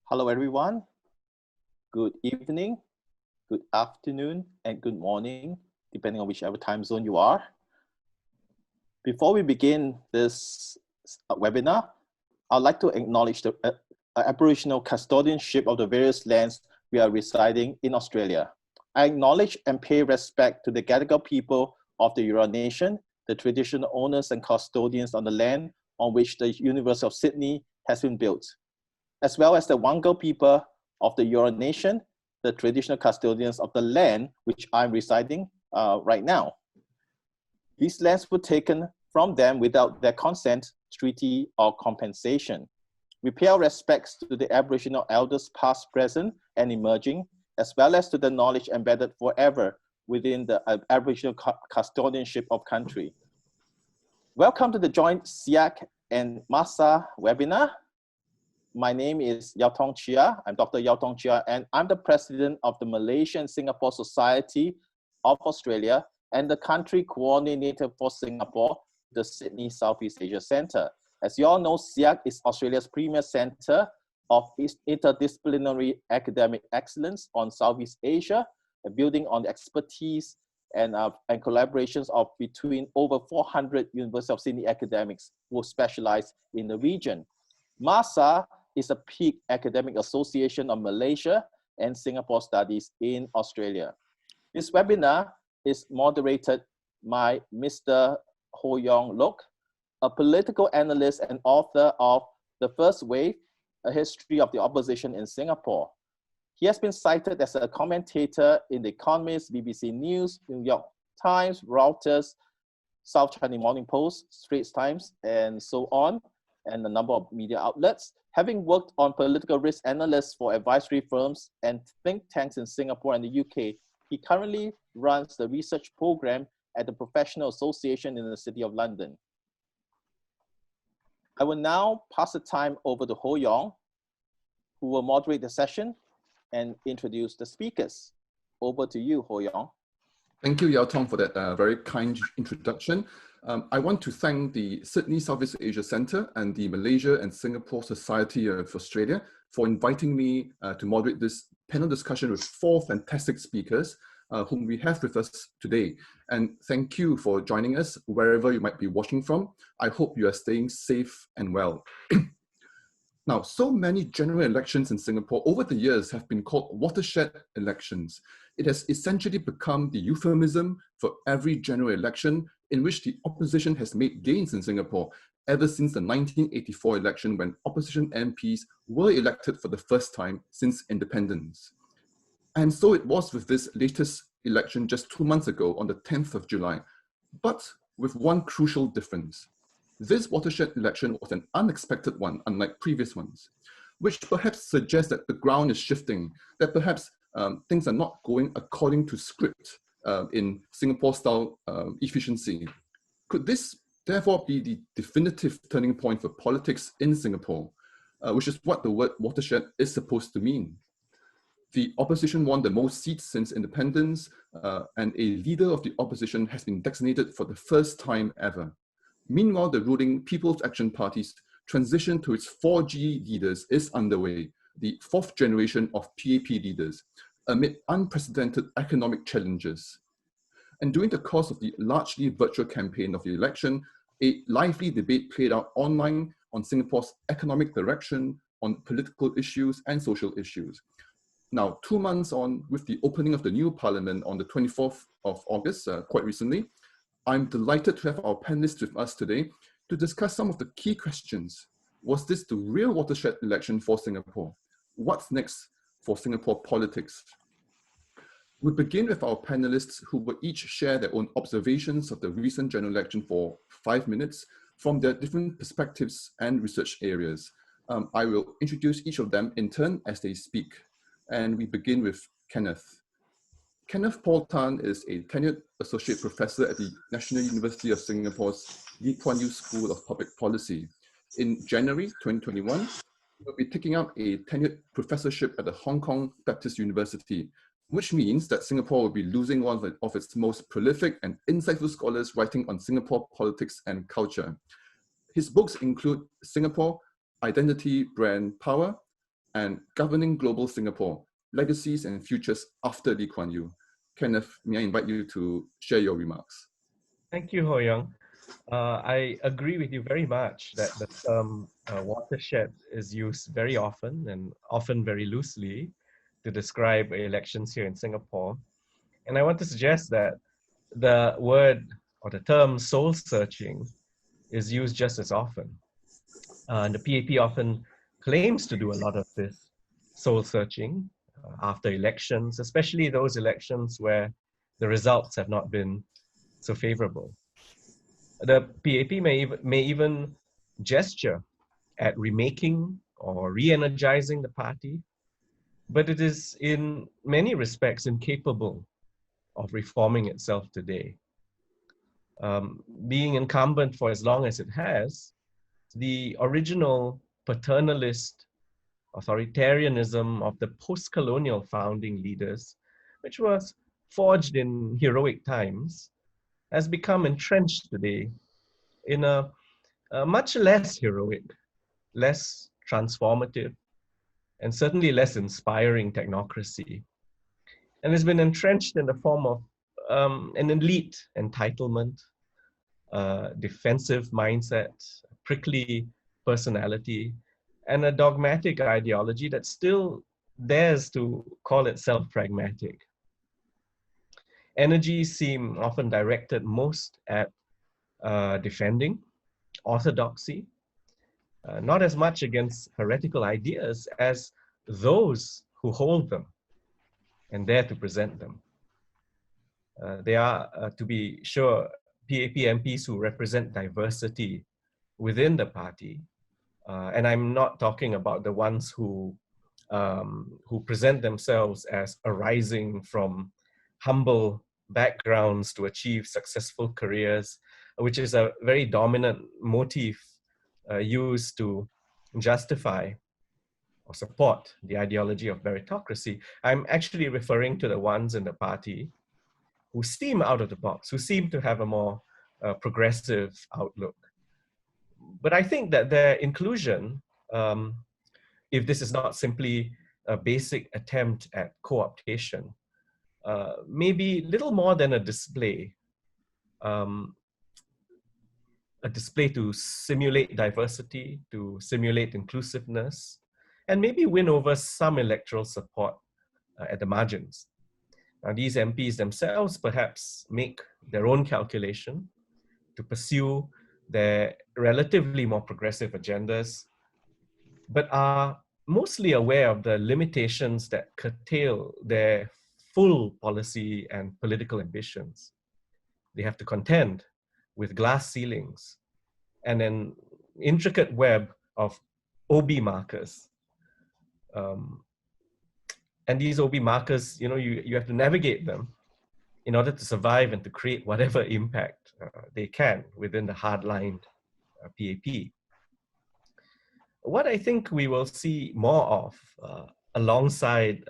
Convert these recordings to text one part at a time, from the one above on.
Hello, everyone. Good evening, good afternoon, and good morning, depending on whichever time zone you are. Before we begin this webinar, I'd like to acknowledge the Aboriginal custodianship of the various lands we are residing in Australia. I acknowledge and pay respect to the Gadigal people of the Eora Nation, the traditional owners and custodians on the land on which the University of Sydney has been built, as well as the Wangal people of the Eora Nation, the traditional custodians of the land which I'm residing right now. These lands were taken from them without their consent, treaty, or compensation. We pay our respects to the Aboriginal elders past, present, and emerging, as well as to the knowledge embedded forever within the Aboriginal custodianship of country. Welcome to the joint SIAC and MASSA webinar. My name is Yeow-Tong Chia. I'm Dr. Yeow-Tong Chia, and I'm the president of the Malaysia and Singapore Society of Australia and the country coordinator for Singapore, the Sydney Southeast Asia Centre. As you all know, SIAC is Australia's premier centre of interdisciplinary academic excellence on Southeast Asia, building on the expertise and collaborations of between over 400 University of Sydney academics who specialize in the region. MASSA is a peak academic association of Malaysia and Singapore studies in Australia. This webinar is moderated by Mr. Hoe-Yeong Loke, a political analyst and author of The First Wave, A History of the Opposition in Singapore. He has been cited as a commentator in The Economist, BBC News, New York Times, Reuters, South China Morning Post, Straits Times, and so on, and a number of media outlets. Having worked on political risk analysts for advisory firms and think tanks in Singapore and the UK, he currently runs the research program at the Professional Association in the City of London. I will now pass the time over to Hoe-Yeong, who will moderate the session and introduce the speakers. Over to you, Hoe-Yeong. Thank you, Yeow-Tong, for that very kind introduction. I want to thank the Sydney Southeast Asia Centre and the Malaysia and Singapore Society of Australia for inviting me to moderate this panel discussion with four fantastic speakers whom we have with us today. And thank you for joining us wherever you might be watching from. I hope you are staying safe and well. Now, so many general elections in Singapore over the years have been called watershed elections. It has essentially become the euphemism for every general election in which the opposition has made gains in Singapore ever since the 1984 election, when opposition MPs were elected for the first time since independence. And so it was with this latest election just 2 months ago on the 10th of July, but with one crucial difference. This watershed election was an unexpected one, unlike previous ones, which perhaps suggests that the ground is shifting, that perhaps things are not going according to script in Singapore-style efficiency. Could this therefore be the definitive turning point for politics in Singapore, which is what the word watershed is supposed to mean? The opposition won the most seats since independence, and a leader of the opposition has been designated for the first time ever. Meanwhile, the ruling People's Action Party's transition to its 4G leaders is underway, the fourth generation of PAP leaders, amid unprecedented economic challenges. And during the course of the largely virtual campaign of the election, a lively debate played out online on Singapore's economic direction, on political issues and social issues. Now, 2 months on, with the opening of the new parliament on the 24th of August, quite recently, I'm delighted to have our panelists with us today to discuss some of the key questions. Was this the real watershed election for Singapore? What's next for Singapore politics? We'll begin with our panelists who will each share their own observations of the recent general election for 5 minutes from their different perspectives and research areas. I will introduce each of them in turn as they speak. And we begin with Kenneth. Kenneth Paul Tan is a tenured associate professor at the National University of Singapore's Lee Kuan Yew School of Public Policy. In January 2021, he will be taking up a tenured professorship at the Hong Kong Baptist University, which means that Singapore will be losing one of its most prolific and insightful scholars writing on Singapore politics and culture. His books include Singapore, Identity, Brand, Power, and Governing Global Singapore, Legacies and Futures After Lee Kuan Yew. Kenneth, may I invite you to share your remarks? Thank you, Ho-Yeong. I agree with you very much that the term watershed is used very often and often very loosely to describe elections here in Singapore. And I want to suggest that the word or the term soul searching is used just as often. And the PAP often claims to do a lot of this soul searching after elections, especially those elections where the results have not been so favorable. The PAP may even gesture at remaking or re-energizing the party, but it is in many respects incapable of reforming itself today. Being incumbent for as long as it has, the original paternalist authoritarianism of the post-colonial founding leaders, which was forged in heroic times, has become entrenched today in a much less heroic, less transformative, and certainly less inspiring technocracy. And has been entrenched in the form of an elite entitlement, defensive mindset, prickly personality, and a dogmatic ideology that still dares to call itself pragmatic. Energies seem often directed most at defending orthodoxy, not as much against heretical ideas as those who hold them and dare to present them. They are, to be sure, PAP MPs who represent diversity within the party. And I'm not talking about the ones who present themselves as arising from humble backgrounds to achieve successful careers, which is a very dominant motif used to justify or support the ideology of meritocracy. I'm actually referring to the ones in the party who seem out of the box, who seem to have a more progressive outlook. But I think that their inclusion, if this is not simply a basic attempt at co-optation, may be little more than a display to simulate diversity, to simulate inclusiveness, and maybe win over some electoral support at the margins. Now, these MPs themselves perhaps make their own calculation to pursue their relatively more progressive agendas, but are mostly aware of the limitations that curtail their full policy and political ambitions. They have to contend with glass ceilings and an intricate web of OB markers. And these OB markers, you have to navigate them in order to survive and to create whatever impact they can within the hard-lined PAP. What I think we will see more of alongside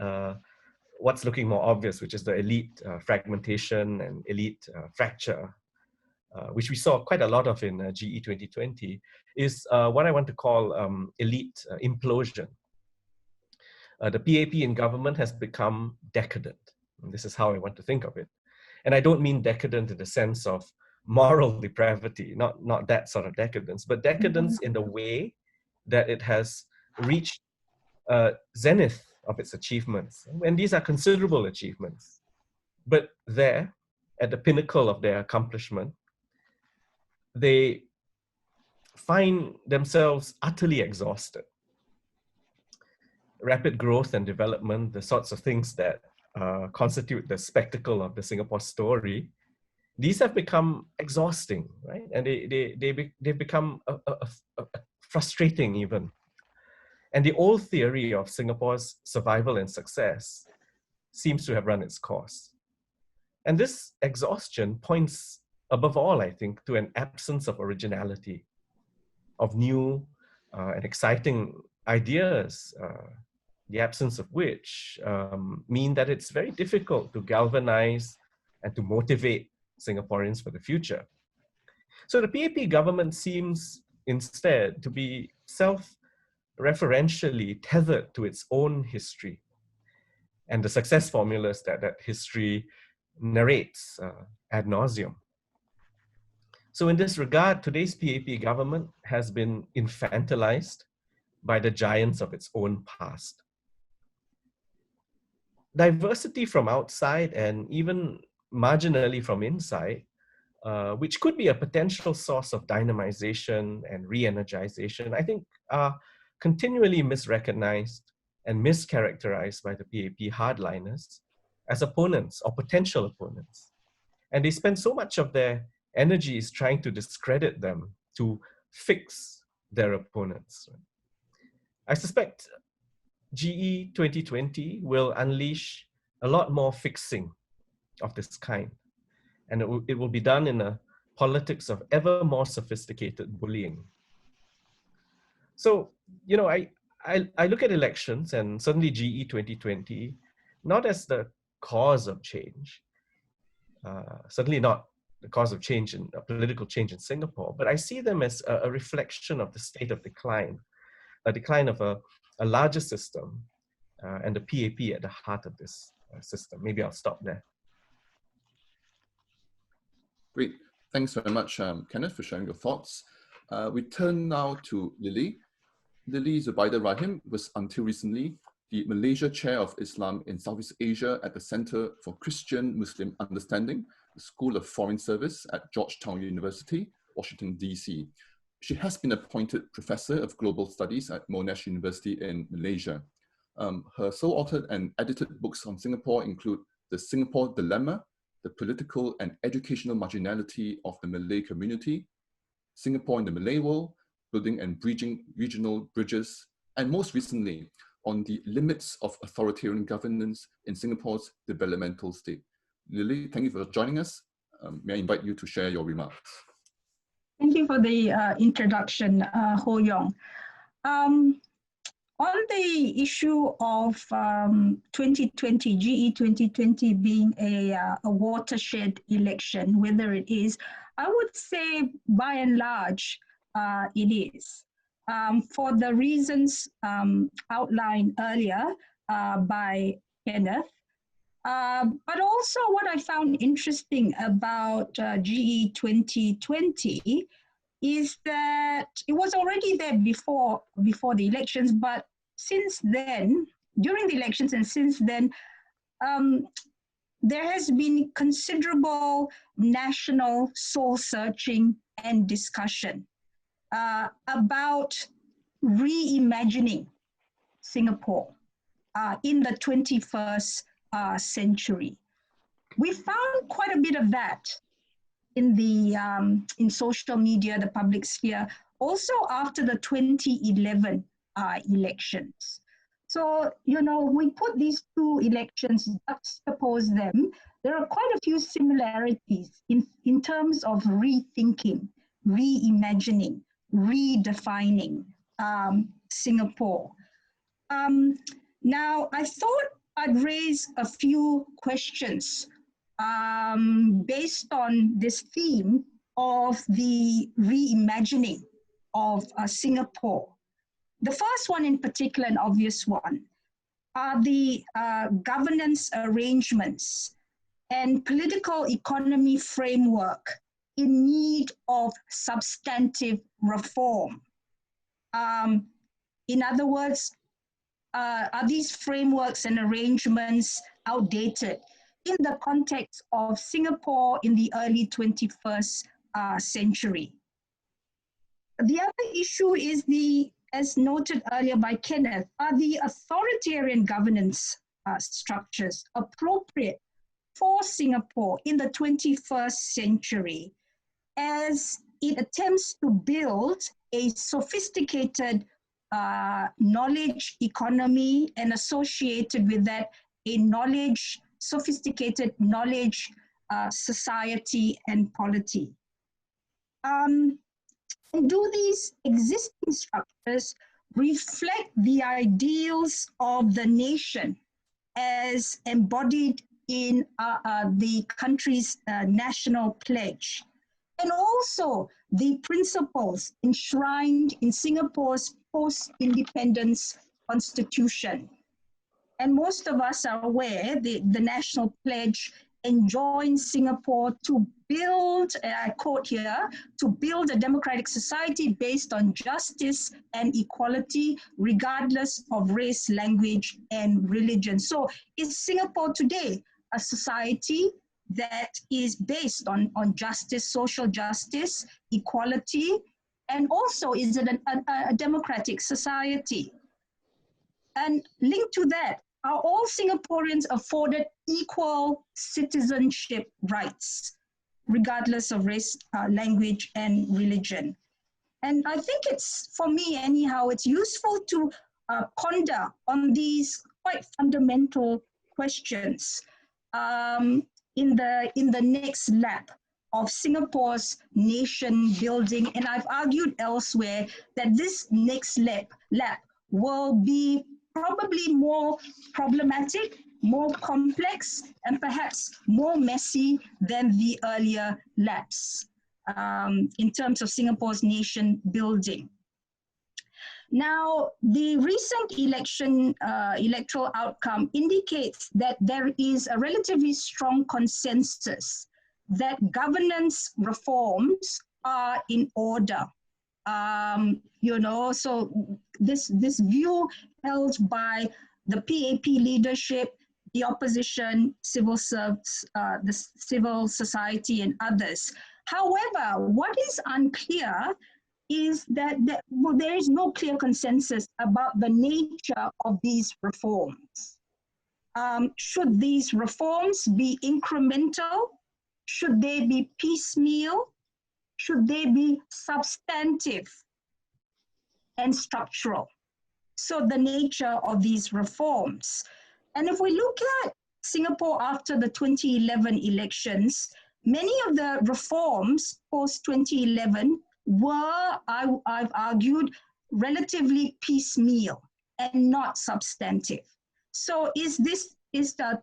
what's looking more obvious, which is the elite fragmentation and elite fracture, which we saw quite a lot of in GE2020, is what I want to call elite implosion. The PAP in government has become decadent. And this is how I want to think of it. And I don't mean decadent in the sense of moral depravity, not that sort of decadence, but decadence in the way that it has reached zenith of its achievements. And these are considerable achievements. But there, at the pinnacle of their accomplishment, they find themselves utterly exhausted. Rapid growth and development, the sorts of things that constitute the spectacle of the Singapore story, these have become exhausting, right? And they've become frustrating even. And the old theory of Singapore's survival and success seems to have run its course. And this exhaustion points, above all, I think, to an absence of originality, of new and exciting ideas, the absence of which mean that it's very difficult to galvanize and to motivate Singaporeans for the future. So the PAP government seems instead to be referentially tethered to its own history and the success formulas that that history narrates ad nauseum. So in this regard, today's PAP government has been infantilized by the giants of its own past. Diversity from outside and even marginally from inside, which could be a potential source of dynamization and re-energization, I think are continually misrecognized and mischaracterized by the PAP hardliners as opponents or potential opponents. And they spend so much of their energies trying to discredit them, to fix their opponents. I suspect GE 2020 will unleash a lot more fixing of this kind. And it will be done in a politics of ever more sophisticated bullying. So, you know, I look at elections and suddenly GE 2020, not as the cause of change, certainly not the cause of change in political change in Singapore, but I see them as a reflection of the state of decline, a decline of a larger system, and the PAP at the heart of this system. Maybe I'll stop there. Great. Thanks very much, Kenneth, for sharing your thoughts. We turn now to Lily. Lily Zubaidah Rahim was until recently the Malaysia Chair of Islam in Southeast Asia at the Center for Christian-Muslim Understanding, the School of Foreign Service at Georgetown University, Washington, D.C. She has been appointed Professor of Global Studies at Monash University in Malaysia. Her so-authored and edited books on Singapore include The Singapore Dilemma, The Political and Educational Marginality of the Malay Community, Singapore in the Malay World, Building and Bridging Regional Bridges, and most recently, on the limits of authoritarian governance in Singapore's developmental state. Lily, thank you for joining us. May I invite you to share your remarks? Thank you for the introduction, Ho-Yeong. On the issue of 2020, GE 2020 being a watershed election, whether it is, I would say by and large, it is. For the reasons outlined earlier by Kenneth, but also what I found interesting about GE 2020 is that it was already there before the elections, but since then, during the elections and since then, there has been considerable national soul searching and discussion about reimagining Singapore in the 21st century. We found quite a bit of that in the in social media, the public sphere, also after the 2011 elections. So, you know, we put these two elections, juxtapose them, there are quite a few similarities in terms of rethinking, reimagining, redefining Singapore. Now, I thought I'd raise a few questions based on this theme of the reimagining of Singapore. The first one in particular, an obvious one, are the governance arrangements and political economy framework in need of substantive reform. In other words, are these frameworks and arrangements outdated in the context of Singapore in the early 21st century? The other issue is as noted earlier by Kenneth, are the authoritarian governance structures appropriate for Singapore in the 21st century as it attempts to build a sophisticated knowledge economy and associated with that a sophisticated knowledge society and polity. And do these existing structures reflect the ideals of the nation as embodied in the country's national pledge? and also the principles enshrined in Singapore's post-independence constitution. And most of us are aware the National Pledge enjoins Singapore to build, I quote here, to build a democratic society based on justice and equality, regardless of race, language, and religion. So is Singapore today a society that is based on justice, social justice, equality, and also is it a democratic society? And linked to that, are all Singaporeans afforded equal citizenship rights, regardless of race, language, and religion? And I think it's, for me anyhow, it's useful to ponder on these quite fundamental questions in the next lap of Singapore's nation building. And I've argued elsewhere that this next lap will be probably more problematic, more complex, and perhaps more messy than the earlier laps in terms of Singapore's nation building. Now, the recent electoral outcome indicates that there is a relatively strong consensus that governance reforms are in order. So this view held by the PAP leadership, the opposition, the civil society, and others. However, what is unclear is that there is no clear consensus about the nature of these reforms. Should these reforms be incremental? Should they be piecemeal? Should they be substantive and structural? So the nature of these reforms. And if we look at Singapore after the 2011 elections, many of the reforms post-2011 were, I've argued, relatively piecemeal and not substantive. So is the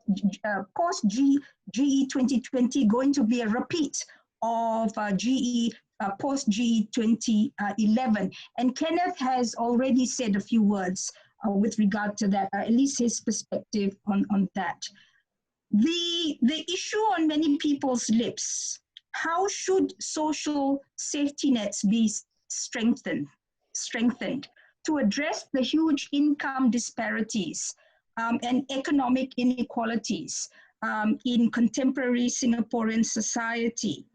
post-GE2020 going to be a repeat of post-GE 2011? And Kenneth has already said a few words with regard to that, at least his perspective on that. The issue on many people's lips, how should social safety nets be strengthened to address the huge income disparities and economic inequalities in contemporary Singaporean society?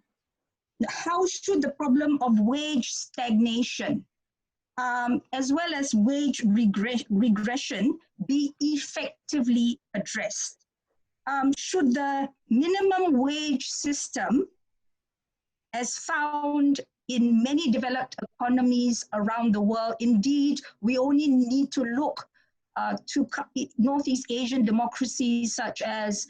How should the problem of wage stagnation as well as wage regression be effectively addressed? Should the minimum wage system, as found in many developed economies around the world, indeed, we only need to look to Northeast Asian democracies such as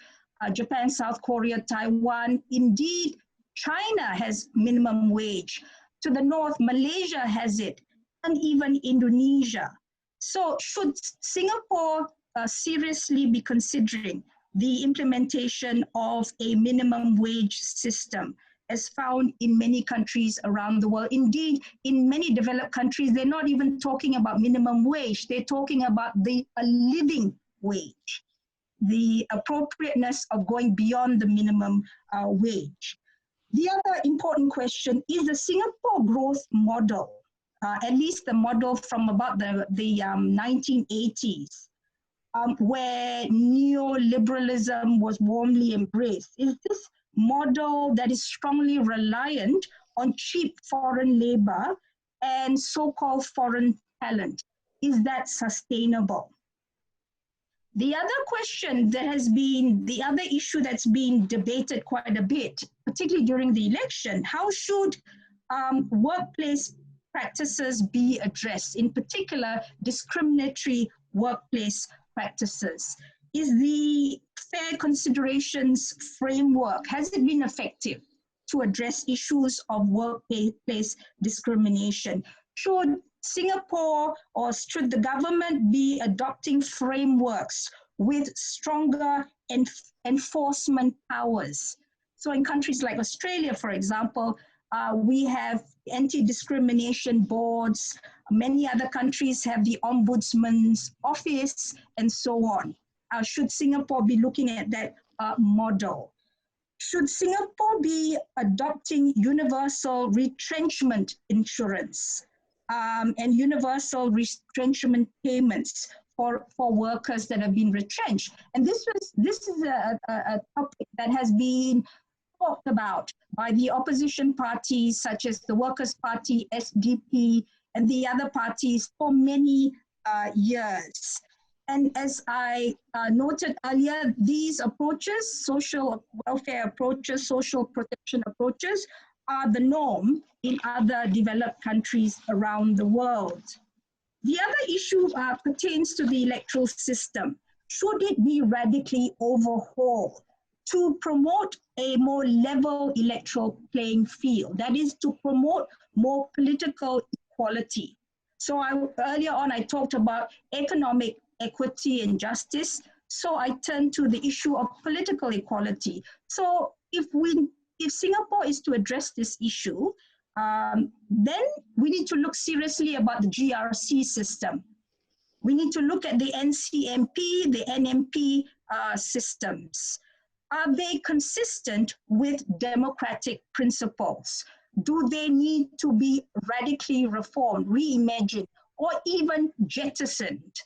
Japan, South Korea, Taiwan. Indeed, China has minimum wage. To the north, Malaysia has it, and even Indonesia. So should Singapore seriously be considering the implementation of a minimum wage system as found in many countries around the world? Indeed, in many developed countries, they're not even talking about minimum wage. They're talking about a living wage, the appropriateness of going beyond the minimum wage. The other important question is the Singapore growth model, at least the model from about the 1980s, where neoliberalism was warmly embraced. Is this model that is strongly reliant on cheap foreign labor and so-called foreign talent, is that sustainable? The other question that has been, the other issue that's been debated quite a bit, particularly during the election, how should workplace practices be addressed, in particular discriminatory workplace practices? Is the fair considerations framework, has it been effective to address issues of workplace discrimination? Should Singapore or should the government be adopting frameworks with stronger enforcement powers? So in countries like Australia, for example, We have anti-discrimination boards. Many other countries have the ombudsman's office and so on. Should Singapore be looking at that model? Should Singapore be adopting universal retrenchment insurance and universal retrenchment payments for workers that have been retrenched? And this is a topic that has been talked about by the opposition parties such as the Workers' Party, SDP, and the other parties for many years. And as I noted earlier, these approaches, social welfare approaches, social protection approaches, are the norm in other developed countries around the world. The other issue pertains to the electoral system. Should it be radically overhauled to promote a more level electoral playing field? That is, to promote more political equality. So earlier on, I talked about economic equity and justice. So I turn to the issue of political equality. So if Singapore is to address this issue, then we need to look seriously about the GRC system. We need to look at the NCMP, the NMP systems. Are they consistent with democratic principles? Do they need to be radically reformed, reimagined, or even jettisoned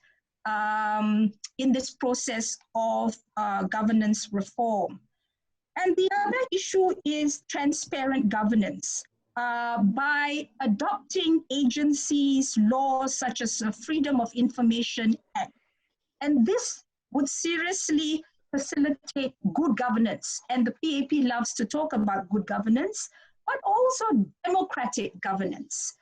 in this process of governance reform? And the other issue is transparent governance. By adopting agencies, laws such as the Freedom of Information Act. And this would seriously facilitate good governance. And the PAP loves to talk about good governance, but also democratic governance.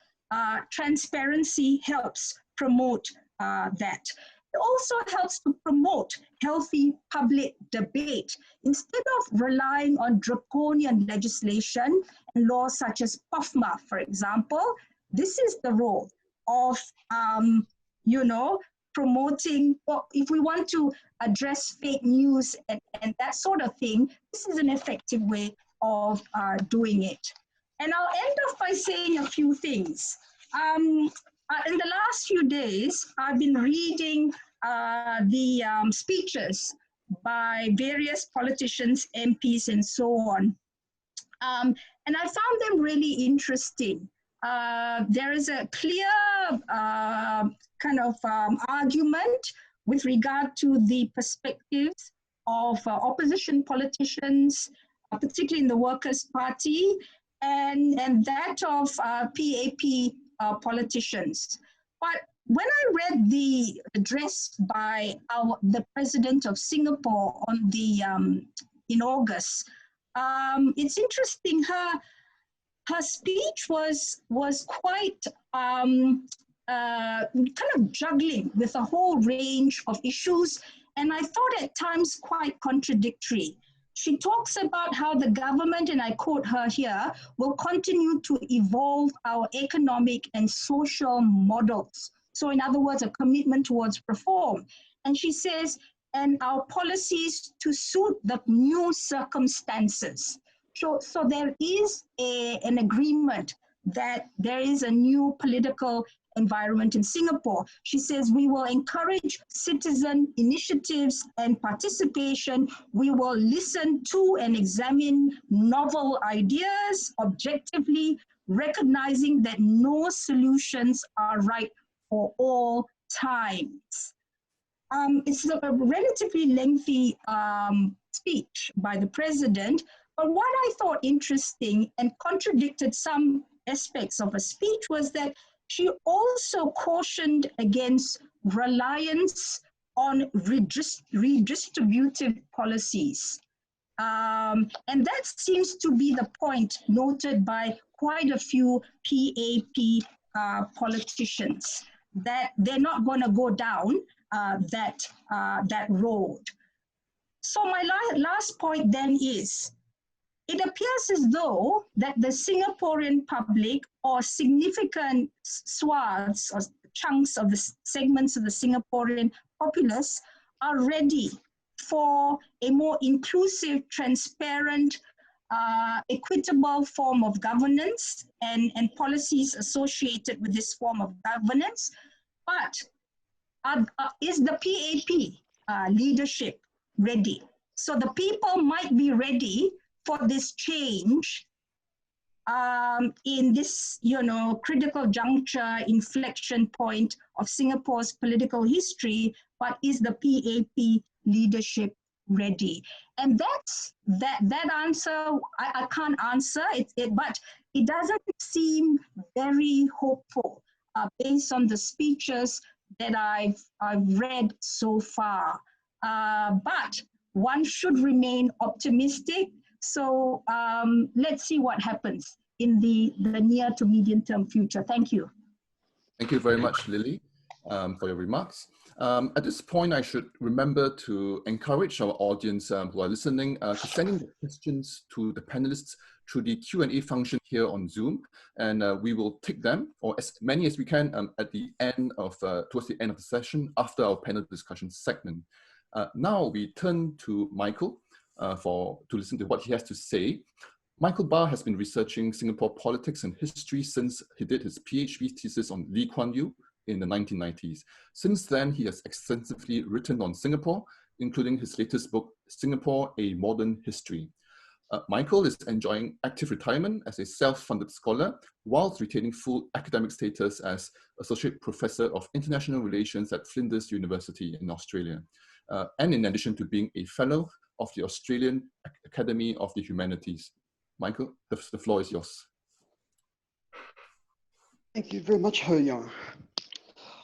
Transparency helps promote that. It also helps to promote healthy public debate. Instead of relying on draconian legislation and laws such as POFMA, for example, this is the role of, promoting, if we want to address fake news and that sort of thing, this is an effective way of doing it. And I'll end off by saying a few things. In the last few days, I've been reading the speeches by various politicians, MPs, and so on. And I found them really interesting. There is a clear argument with regard to the perspectives of opposition politicians, particularly in the Workers' Party, and that of PAP politicians. But when I read the address by the president of Singapore on in August, it's interesting. Her speech was quite kind of juggling with a whole range of issues, and I thought at times quite contradictory. She talks about how the government, and I quote her here, will continue to evolve our economic and social models. So in other words, a commitment towards reform. And she says, and our policies to suit the new circumstances. So there is an agreement that there is a new political environment in Singapore. She says we will encourage citizen initiatives and participation. We will listen to and examine novel ideas objectively, recognizing that no solutions are right for all times. It's a relatively lengthy speech by the president, but what I thought interesting and contradicted some aspects of a speech was that she also cautioned against reliance on redistributive policies. And that seems to be the point noted by quite a few PAP politicians, that they're not going to go down that road. So my last point then is, it appears as though that the Singaporean public, or significant swaths or chunks of the segments of the Singaporean populace, are ready for a more inclusive, transparent, equitable form of governance and policies associated with this form of governance. But is the PAP leadership ready? So the people might be ready for this change in this, critical juncture, inflection point of Singapore's political history, but is the PAP leadership ready? And that answer, I can't answer it, but it doesn't seem very hopeful based on the speeches that I've read so far. But one should remain optimistic. So let's see what happens in the near to medium term future. Thank you. Thank you very much, Lily, for your remarks. At this point, I should remember to encourage our audience who are listening to send in questions to the panelists through the Q&A function here on Zoom, and we will take them, or as many as we can, at the end of towards the end of the session after our panel discussion segment. Now we turn to Michael to listen to what he has to say. Michael Barr has been researching Singapore politics and history since he did his PhD thesis on Lee Kuan Yew in the 1990s. Since then, he has extensively written on Singapore, including his latest book, Singapore, A Modern History. Michael is enjoying active retirement as a self-funded scholar, whilst retaining full academic status as Associate Professor of International Relations at Flinders University in Australia, and in addition to being a Fellow of the Australian Academy of the Humanities. Michael, the floor is yours. Thank you very much, Ho-Yeong.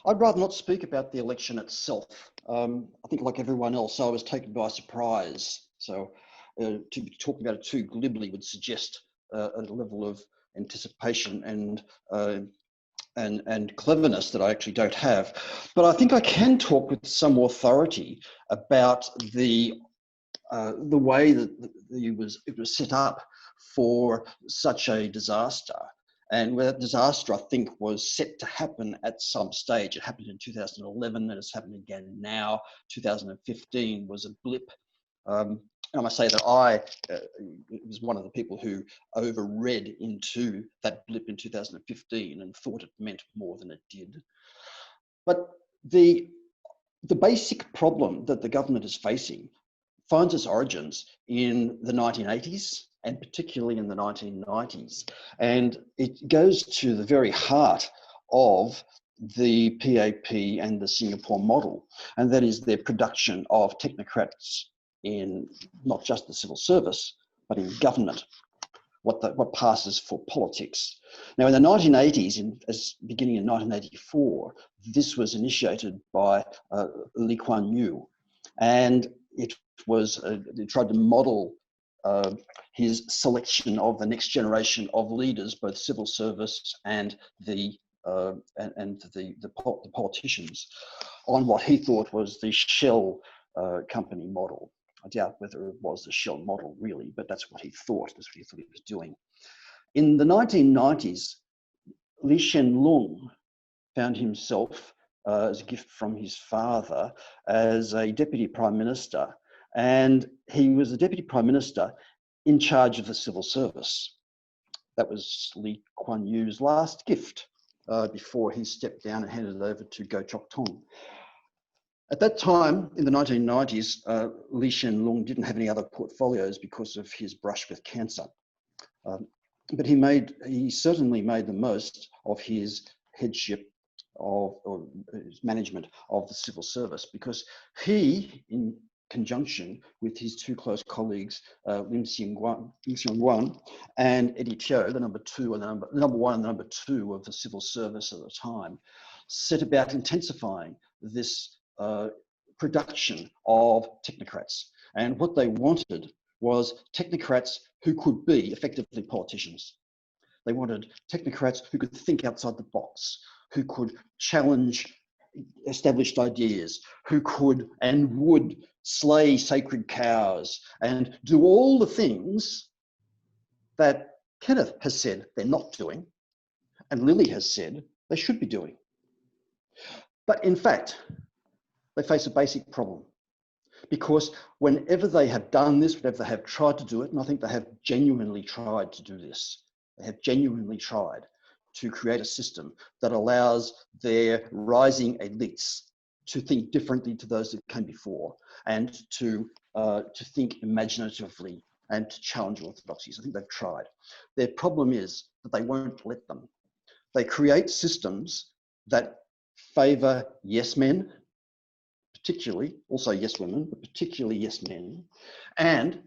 I'd rather not speak about the election itself. I think like everyone else, I was taken by surprise. So to be talking about it too glibly would suggest a level of anticipation and cleverness that I actually don't have. But I think I can talk with some authority about the way that it was set up for such a disaster. And where that disaster, I think, was set to happen at some stage. It happened in 2011, and it's happening again now. 2015 was a blip. And I must say that I was one of the people who overread into that blip in 2015 and thought it meant more than it did. But the basic problem that the government is facing finds its origins in the 1980s, and particularly in the 1990s. And it goes to the very heart of the PAP and the Singapore model, and that is their production of technocrats in not just the civil service, but in government, what passes for politics. Now, in the 1980s, beginning in 1984, this was initiated by Lee Kuan Yew, and it tried to model his selection of the next generation of leaders, both civil service and the politicians, on what he thought was the Shell company model. I doubt whether it was the Shell model really, but that's what he thought. That's what he thought he was doing. In the 1990s, Lee Hsien Loong found himself as a gift from his father as a deputy prime minister, and he was the deputy prime minister in charge of the civil service. That was Lee Kuan Yew's last gift before he stepped down and handed it over to Yeow-Tong. At that time, in the 1990s, Lee Hsien Loong didn't have any other portfolios because of his brush with cancer. But he certainly made the most of his headship or his management of the civil service, because he, in conjunction with his two close colleagues, Lim Seong Wan and Eddie Teo, the number one and the number two of the civil service at the time, set about intensifying this production of technocrats. And what they wanted was technocrats who could be effectively politicians. They wanted technocrats who could think outside the box, who could challenge established ideas, who could and would slay sacred cows and do all the things that Kenneth has said they're not doing and Lily has said they should be doing. But in fact, they face a basic problem, Because whenever they have done this, whenever they have tried to do it, and I think they have genuinely tried to do this, they have genuinely tried to create a system that allows their rising elites to think differently to those that came before, and to think imaginatively and to challenge orthodoxies. I think they've tried. Their problem is that they won't let them. They create systems that favour yes men, particularly, also yes women, but particularly yes men, and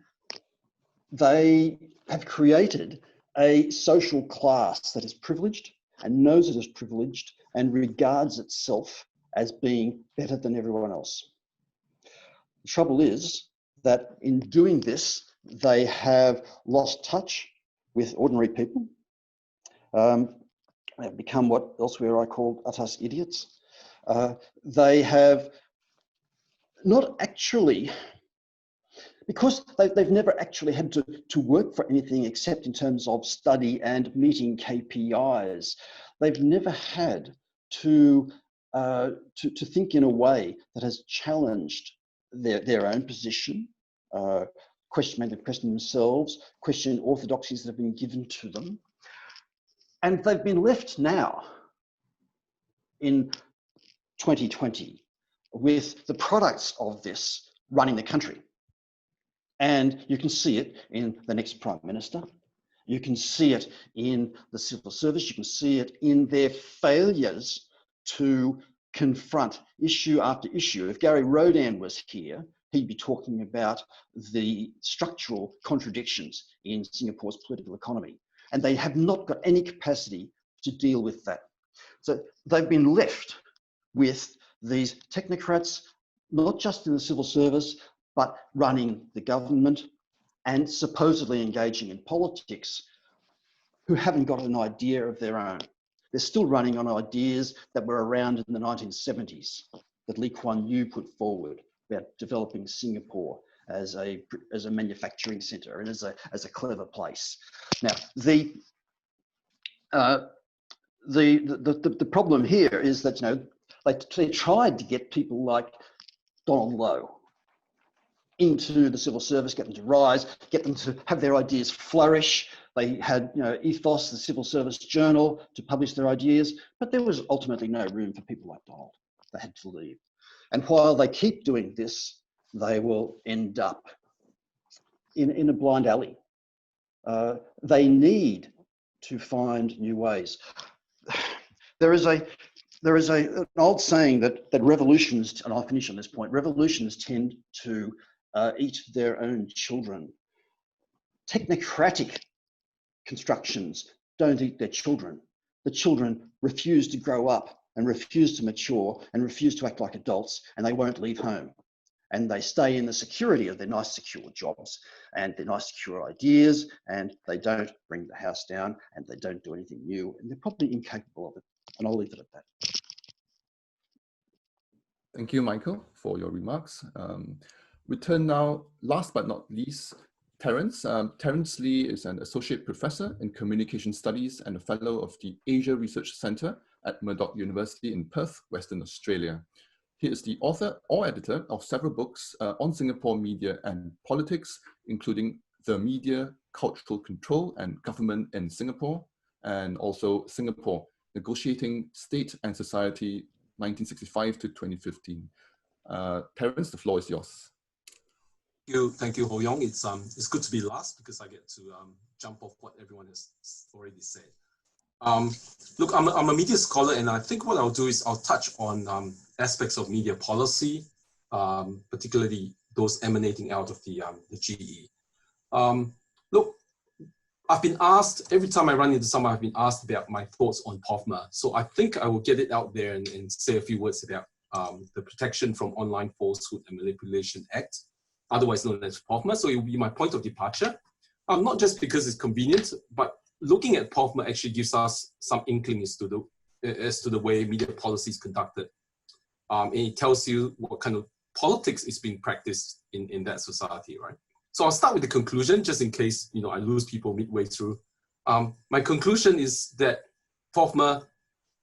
they have created a social class that is privileged and knows it is privileged and regards itself as being better than everyone else. The trouble is that in doing this, they have lost touch with ordinary people. They have become what elsewhere I call atas idiots. They have not actually, because they've never actually had to work for anything except in terms of study and meeting KPIs. They've never had to think in a way that has challenged their own position, question themselves, question orthodoxies that have been given to them. And they've been left now in 2020 with the products of this running the country. And you can see it in the next Prime Minister. You can see it in the civil service. You can see it in their failures to confront issue after issue. If Gary Rodan was here, he'd be talking about the structural contradictions in Singapore's political economy. And they have not got any capacity to deal with that. So they've been left with these technocrats, not just in the civil service, but running the government and supposedly engaging in politics, who haven't got an idea of their own. They're still running on ideas that were around in the 1970s, that Lee Kuan Yew put forward about developing Singapore as a manufacturing centre and as a clever place. Now, the problem here is that, you know, they tried to get people like Donald Lowe into the civil service, get them to rise, get them to have their ideas flourish. They had, you know, Ethos, the Civil Service Journal, to publish their ideas, but there was ultimately no room for people like Donald. They had to leave. And while they keep doing this, they will end up in a blind alley. They need to find new ways. There is an old saying that revolutions, and I'll finish on this point, revolutions tend to eat their own children. Technocratic constructions don't eat their children. The children refuse to grow up and refuse to mature and refuse to act like adults, and they won't leave home. And they stay in the security of their nice secure jobs and their nice secure ideas, and they don't bring the house down and they don't do anything new, and they're probably incapable of it. And I'll leave it at that. Thank you, Michael, for your remarks. We turn now, last but not least, Terence. Terence Lee is an associate professor in communication studies and a fellow of the Asia Research Centre at Murdoch University in Perth, Western Australia. He is the author or editor of several books on Singapore media and politics, including The Media, Cultural Control and Government in Singapore, and also Singapore, Negotiating State and Society, 1965 to 2015. Terence, the floor is yours. Thank you, Ho-Yeong. It's good to be last because I get to jump off what everyone has already said. Look, I'm a media scholar, and I think what I'll do is I'll touch on aspects of media policy, particularly those emanating out of the GE. Look, I've been asked, every time I run into someone, I've been asked about my thoughts on POFMA. So I think I will get it out there and say a few words about the Protection from Online Falsehood and Manipulation Act, otherwise known as POFMA. So it will be my point of departure, not just because it's convenient, but looking at POFMA actually gives us some inkling as to the way media policy is conducted. And it tells you what kind of politics is being practiced in that society, right? So I'll start with the conclusion, just in case I lose people midway through. My conclusion is that POFMA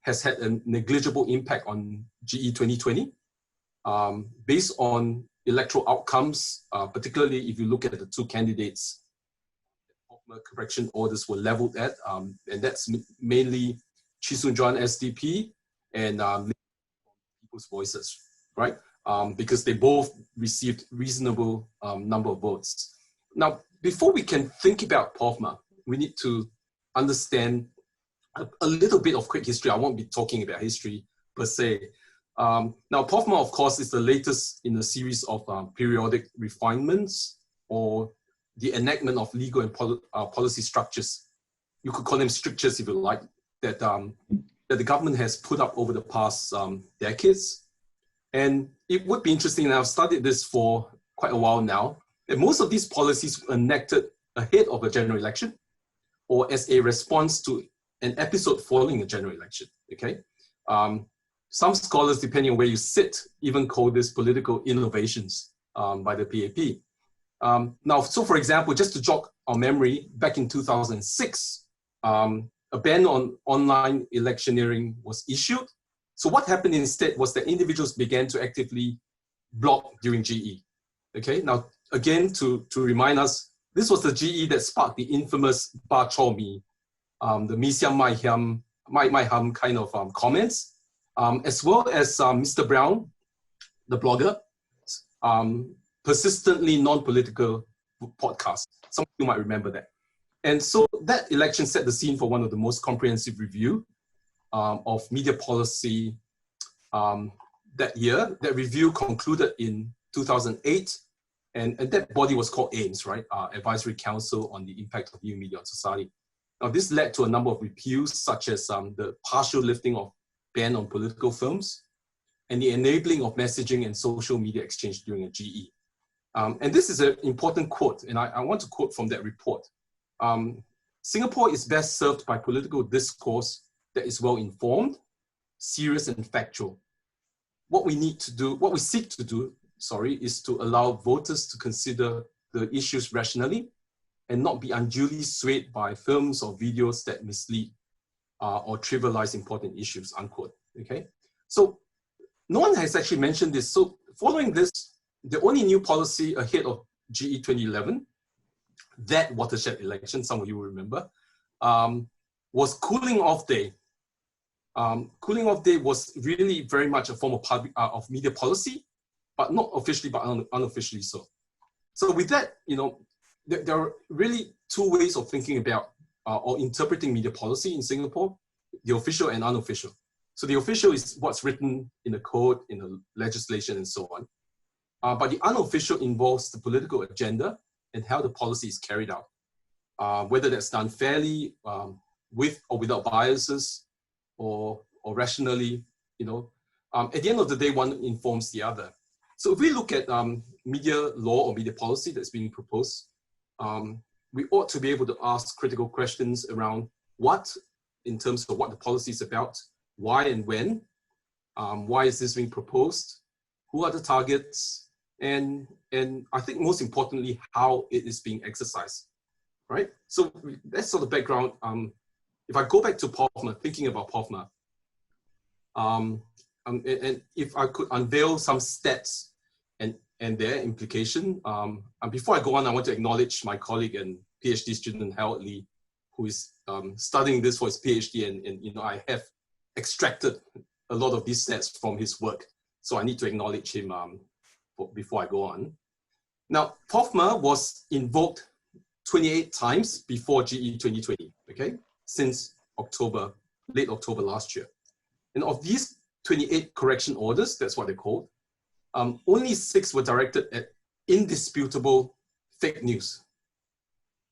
has had a negligible impact on GE2020, based on electoral outcomes, particularly if you look at the two candidates correction orders were leveled at, and that's mainly Chee Soon-Juan SDP and People's Voices, right? Because they both received reasonable number of votes. Now, before we can think about POFMA, we need to understand a little bit of quick history. I won't be talking about history per se. Now, POFMA, of course, is the latest in a series of periodic refinements or the enactment of legal and policy structures. You could call them strictures if you like, that, that the government has put up over the past decades. And it would be interesting, and I've studied this for quite a while now, that most of these policies were enacted ahead of a general election or as a response to an episode following a general election, okay? Some scholars, depending on where you sit, even call this political innovations by the PAP. Now, so for example, just to jog our memory, back in 2006, a ban on online electioneering was issued. So what happened instead was that individuals began to actively blog during GE. Okay, now again, to remind us, this was the GE that sparked the infamous Barr the Mi Siam Mai Ham kind of comments, as well as Mr. Brown, the blogger, persistently non-political podcast. Some of you might remember that. And so that election set the scene for one of the most comprehensive review of media policy that year. That review concluded in 2008, and that body was called AIMS, right? Advisory Council on the Impact of New Media on Society. Now, this led to a number of repeals, such as the partial lifting of ban on political films and the enabling of messaging and social media exchange during a GE. And this is an important quote, and I want to quote from that report. Singapore is best served by political discourse that is well-informed, serious, and factual. What we need to do, what we seek to do, is to allow voters to consider the issues rationally and not be unduly swayed by films or videos that mislead or trivialize important issues, unquote, okay? So no one has actually mentioned this. So following this, the only new policy ahead of GE 2011, that watershed election, some of you will remember, was cooling off day. Cooling off day was really very much a form of of media policy, but not officially, but unofficially so. So with that, you know, there are really two ways of thinking about or interpreting media policy in Singapore, the official and unofficial. So the official is what's written in the code, in the legislation, and so on. But the unofficial involves the political agenda and how the policy is carried out, whether that's done fairly, with or without biases, or rationally, you know. At the end of the day, one informs the other. So if we look at media law or media policy that's being proposed, we ought to be able to ask critical questions around what, in terms of what the policy is about, why and when, why is this being proposed, who are the targets, and I think most importantly, how it is being exercised, right? So that's sort of background. If I go back to POFMA, thinking about POFMA, and if I could unveil some stats and their implication, and before I go on, I want to acknowledge my colleague and PhD student Harold Lee, who is studying this for his PhD, and you know, I have extracted a lot of these stats from his work, so I need to acknowledge him before I go on. Now, POFMA was invoked 28 times before GE 2020, okay, since October, late October last year. And of these 28 correction orders, that's what they're called, only 6 were directed at indisputable fake news,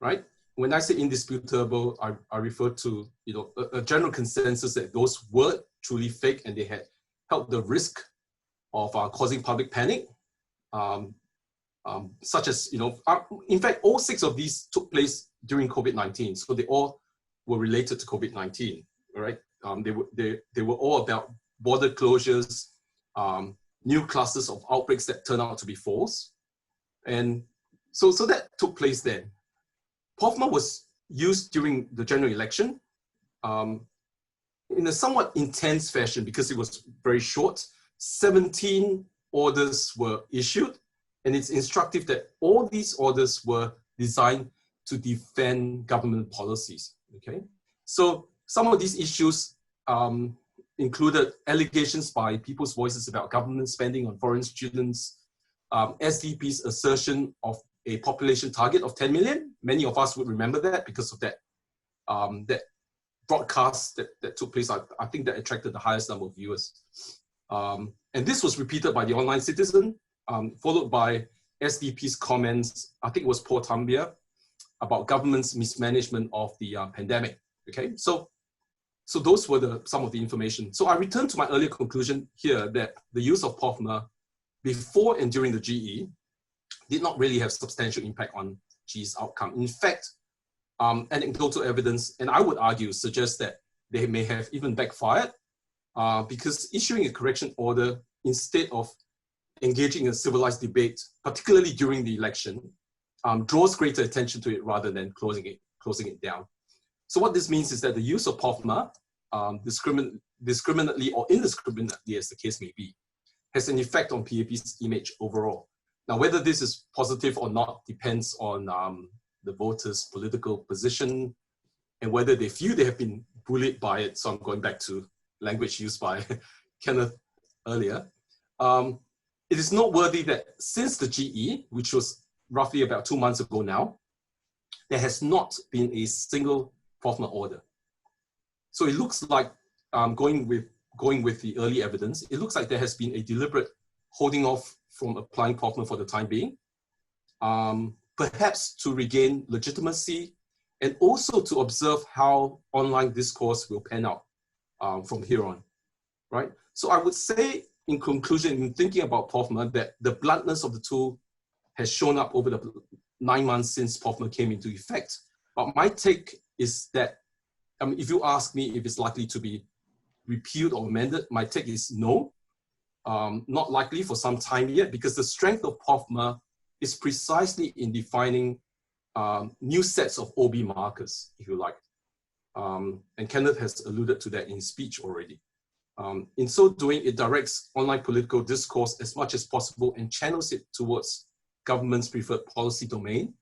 right? When I say indisputable, I refer to, you know, a general consensus that those were truly fake and they had held the risk of causing public panic, such as, you know, in fact, all 6 of these took place during COVID-19. So they all were related to COVID-19, all right? They were all about border closures, new clusters of outbreaks that turned out to be false. And so that took place then. POFMA was used during the general election in a somewhat intense fashion because it was very short. 17 orders were issued And it's instructive that all these orders were designed to defend government policies, okay? So some of these issues included allegations by People's Voices about government spending on foreign students, SDP's assertion of a population target of 10 million. Many of us would remember that because of that, that broadcast that took place. I think that attracted the highest number of viewers. And this was repeated by the Online Citizen, followed by SDP's comments, I think it was Paul Tambia, about government's mismanagement of the pandemic, okay? So those were some of the information. So I return to my earlier conclusion here that the use of POFMA before and during the GE did not really have substantial impact on GE's outcome. In fact, anecdotal evidence, and I would argue, suggests that they may have even backfired because issuing a correction order instead of engaging in a civilized debate, particularly during the election, draws greater attention to it rather than closing it down. So what this means is that the use of POFMA, discriminately or indiscriminately as the case may be, has an effect on PAP's image overall. Now, whether this is positive or not depends on the voters' political position and whether they feel they have been bullied by it. So I'm going back to language used by Kenneth earlier. It is noteworthy that since the GE, which was roughly about 2 months ago now, there has not been a single POFMA order. So it looks like, going with the early evidence, it looks like there has been a deliberate holding off from applying POFMA for the time being, perhaps to regain legitimacy and also to observe how online discourse will pan out from here on, right? So I would say, in conclusion, in thinking about POFMA, that the bluntness of the tool has shown up over the 9 months since POFMA came into effect. But my take is that, if you ask me if it's likely to be repealed or amended, my take is no, not likely for some time yet, because the strength of POFMA is precisely in defining new sets of OB markers, if you like. And Kenneth has alluded to that in his speech already. In so doing, it directs online political discourse as much as possible and channels it towards government's preferred policy domain.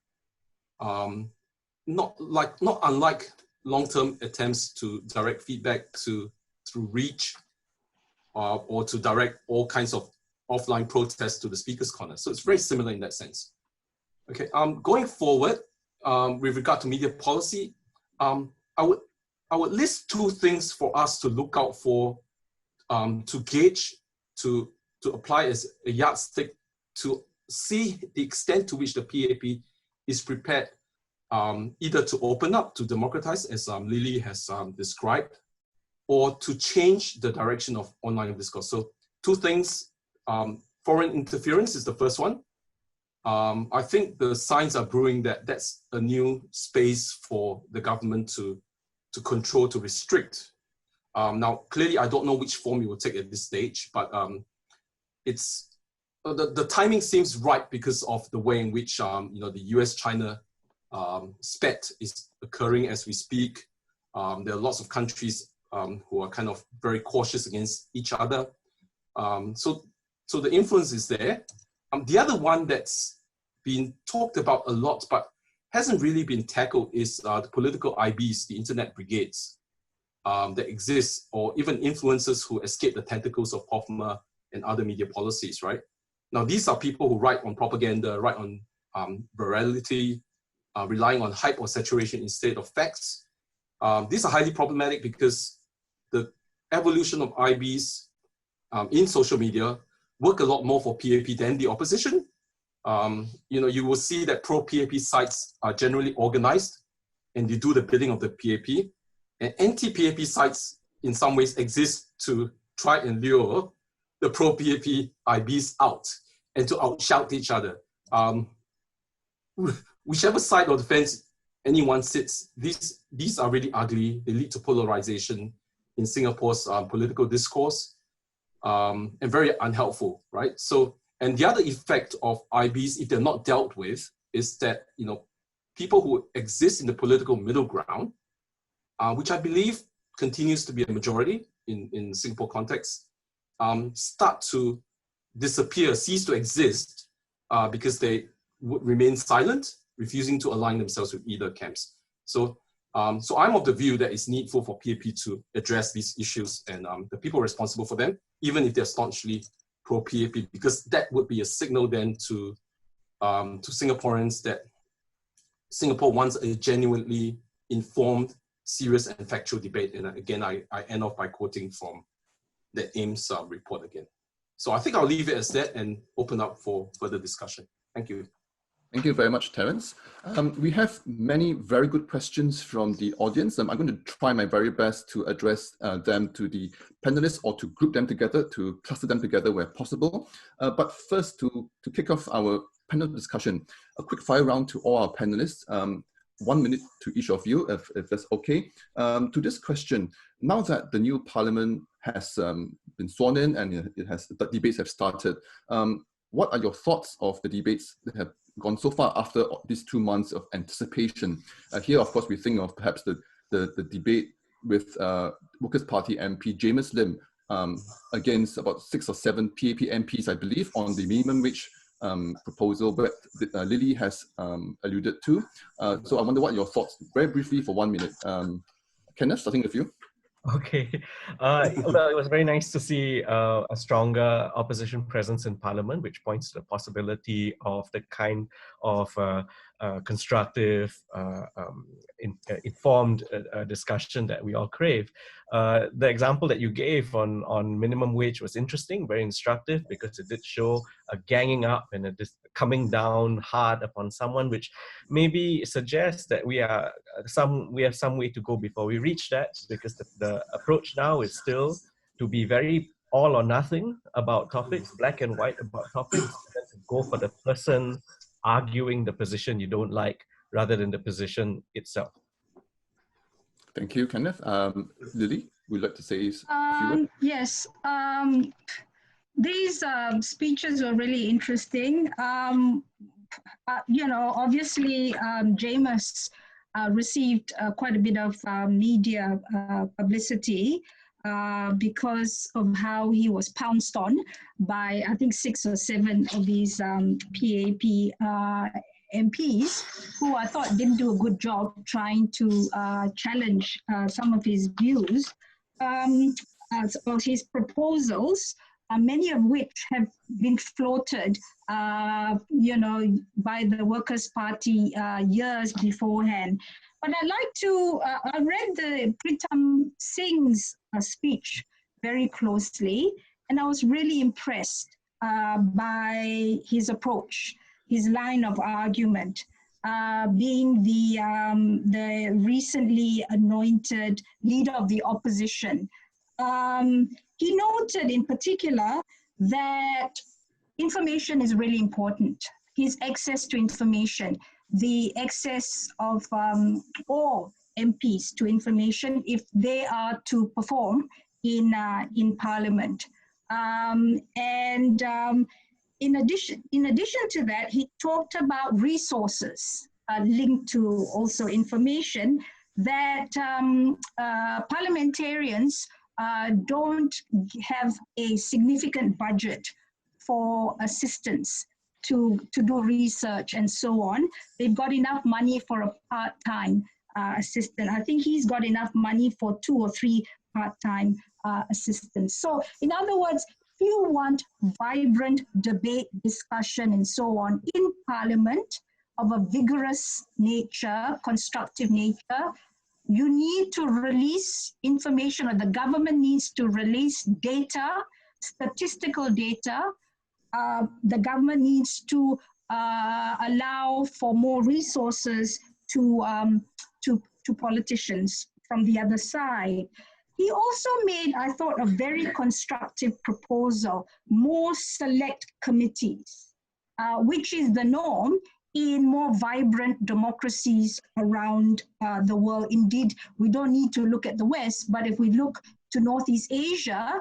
Not unlike long-term attempts to direct feedback through reach or to direct all kinds of offline protests to the speaker's corner. So it's very similar in that sense. Okay, going forward, with regard to media policy, I would list 2 things for us to look out for, to gauge, to apply as a yardstick to see the extent to which the PAP is prepared either to open up, to democratize, as Lily has described, or to change the direction of online discourse. So 2 things, foreign interference is the first one. I think the signs are brewing that that's a new space for the government to control, to restrict. Now, clearly, I don't know which form it will take at this stage, but it's the timing seems right because of the way in which the US-China spat is occurring as we speak. There are lots of countries who are kind of very cautious against each other. So the influence is there. The other one that's been talked about a lot but hasn't really been tackled is the political IBs, the internet brigades that exist, or even influencers who escape the tentacles of POFMA and other media policies, right? Now, these are people who write on propaganda, write on virality, relying on hype or saturation instead of facts. These are highly problematic because the evolution of IBs in social media work a lot more for PAP than the opposition. You will see that pro-PAP sites are generally organized and they do the bidding of the PAP. And anti-PAP sites in some ways exist to try and lure the pro-PAP IBs out and to outshout each other. Whichever side of the fence anyone sits, these are really ugly. They lead to polarization in Singapore's political discourse and very unhelpful, right? So, and the other effect of IBs, if they're not dealt with, is that, people who exist in the political middle ground, which I believe continues to be a majority in Singapore context, start to disappear, cease to exist because they would remain silent, refusing to align themselves with either camps. So I'm of the view that it's needful for PAP to address these issues and the people responsible for them, even if they're staunchly pro-PAP, because that would be a signal then to Singaporeans that Singapore wants a genuinely informed, serious and factual debate. And again, I end off by quoting from the AIMS report again. So I think I'll leave it as that and open up for further discussion. Thank you. Thank you very much, Terence. We have many very good questions from the audience. I'm going to try my very best to address them to the panelists or to group them together, to cluster them together where possible. But first, to kick off our panel discussion, a quick fire round to all our panelists. 1 minute to each of you, if that's okay. To this question, now that the new parliament has been sworn in and the debates have started, what are your thoughts of the debates that have gone so far after these 2 months of anticipation? Here, of course, we think of perhaps the debate with Workers' Party MP Jamus Lim against about 6 or 7 PAP MPs, I believe, on the minimum wage proposal that Lily has alluded to. So I wonder what your thoughts, very briefly for 1 minute. Kenneth, starting with you. Okay. Well, it was very nice to see a stronger opposition presence in Parliament, which points to the possibility of the kind of constructive, informed discussion that we all crave. The example that you gave on minimum wage was interesting, very instructive, because it did show a ganging up and a coming down hard upon someone, which maybe suggests that we have some way to go before we reach that, because the approach now is still to be very all or nothing about topics, black and white about topics, and to go for the person arguing the position you don't like rather than the position itself. Thank you, Kenneth. Lily, would you like to say a few words? Yes. These speeches were really interesting. You know, obviously, Jamus received quite a bit of media publicity because of how he was pounced on by, I think, 6 or 7 of these PAP MPs, who I thought didn't do a good job trying to challenge some of his views of his proposals, many of which have been floated, you know, by the Workers' Party years beforehand. But I'd like to, I read the Pritam Singh's speech very closely, and I was really impressed by his approach, his line of argument, being the recently anointed leader of the opposition. He noted in particular that information is really important. His access to information, the access of all MPs to information if they are to perform in Parliament. In addition to that, he talked about resources linked to also information that parliamentarians don't have a significant budget for assistance to do research and so on. They've got enough money for a part-time assistant. I think he's got enough money for 2 or 3 part-time assistants. So in other words, if you want vibrant debate, discussion and so on in Parliament of a vigorous nature, constructive nature, you need to release information, or the government needs to release data, statistical data. The government needs to allow for more resources to politicians from the other side. He also made, I thought, a very constructive proposal, more select committees, which is the norm in more vibrant democracies around the world. Indeed, we don't need to look at the West, but if we look to Northeast Asia,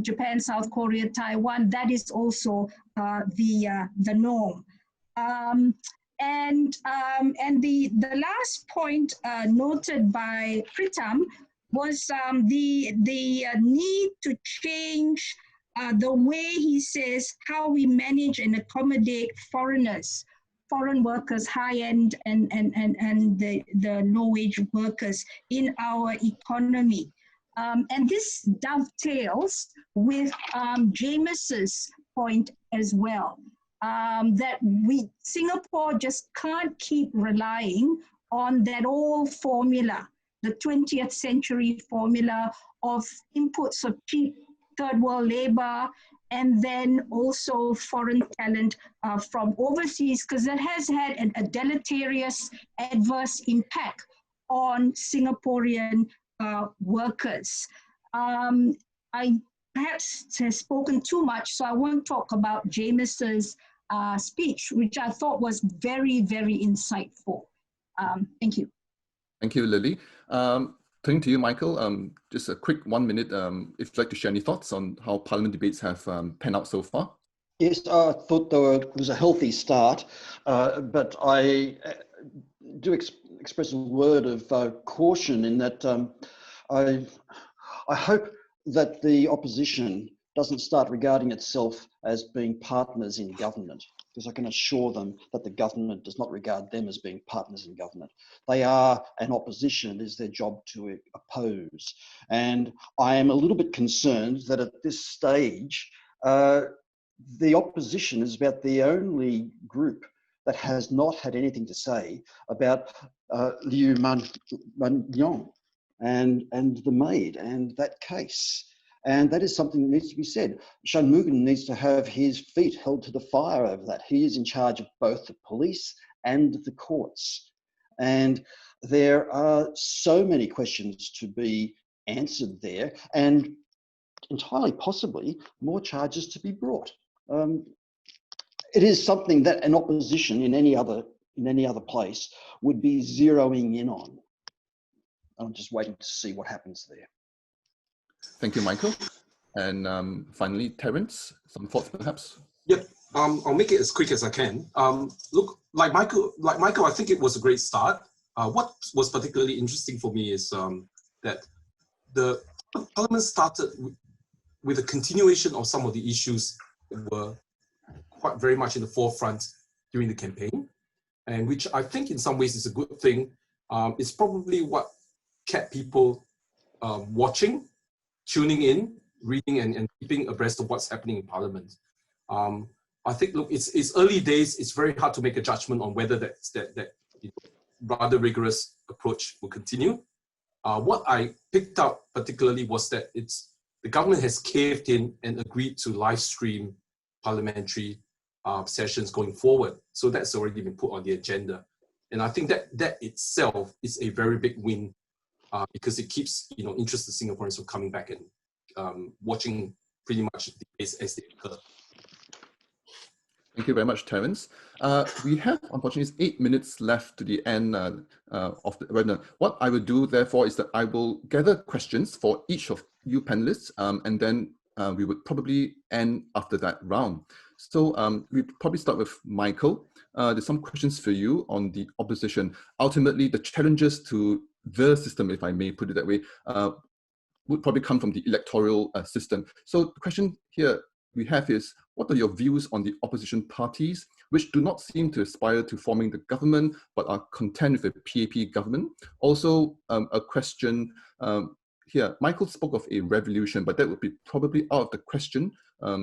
Japan, South Korea, Taiwan, that is also the norm. And the last point noted by Pritam was the need to change the way he says how we manage and accommodate foreigners, foreign workers, high-end and the low-wage workers in our economy. And this dovetails with James's point as well, that Singapore just can't keep relying on that old formula, the 20th century formula of inputs of cheap third world labor, and then also foreign talent from overseas, because that has had a deleterious adverse impact on Singaporean workers. I perhaps have spoken too much, so I won't talk about James's speech, which I thought was very, very insightful. Thank you. Thank you, Lily. Turning to you, Michael, just a quick 1 minute, if you'd like to share any thoughts on how Parliament debates have panned out so far. Yes, I thought there was a healthy start, but I do express a word of caution in that I hope that the opposition doesn't start regarding itself as being partners in government, because I can assure them that the government does not regard them as being partners in government. They are an opposition. It is their job to oppose. And I am a little bit concerned that at this stage, the opposition is about the only group that has not had anything to say about Yeow-Tong and the maid and that case. And that is something that needs to be said. Shanmugam needs to have his feet held to the fire over that. He is in charge of both the police and the courts. And there are so many questions to be answered there, and entirely possibly more charges to be brought. It is something that an opposition in any other place would be zeroing in on. I'm just waiting to see what happens there. Thank you, Michael. And finally, Terence, some thoughts perhaps? Yep, I'll make it as quick as I can. Look, like Michael, I think it was a great start. What was particularly interesting for me is that the Parliament started with a continuation of some of the issues that were quite very much in the forefront during the campaign, and which I think in some ways is a good thing. It's probably what kept people watching, tuning in, reading, and keeping abreast of what's happening in Parliament. I think, look, it's early days. It's very hard to make a judgment on whether that rather rigorous approach will continue. What I picked up particularly was that the government has caved in and agreed to live stream parliamentary sessions going forward. So that's already been put on the agenda. And I think that itself is a very big win because it keeps interested Singaporeans from coming back and watching pretty much the debates as they occur. Thank you very much, Terence. We have, unfortunately, 8 minutes left to the end of the webinar. What I will do, therefore, is that I will gather questions for each of you panelists, and then we would probably end after that round. So we probably start with Michael. There's some questions for you on the opposition. Ultimately, the challenges to the system, if I may put it that way, would probably come from the electoral system. So the question here we have is, what are your views on the opposition parties, which do not seem to aspire to forming the government, but are content with a PAP government? Also, a question here, Michael spoke of a revolution, but that would be probably out of the question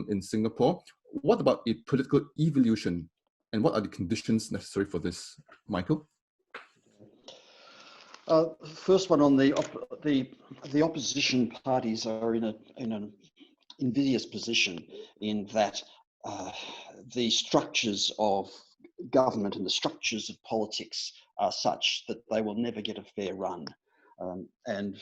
in Singapore. What about a political evolution? And what are the conditions necessary for this, Michael? First one on the opposition parties are in an invidious position in that the structures of government and the structures of politics are such that they will never get a fair run. And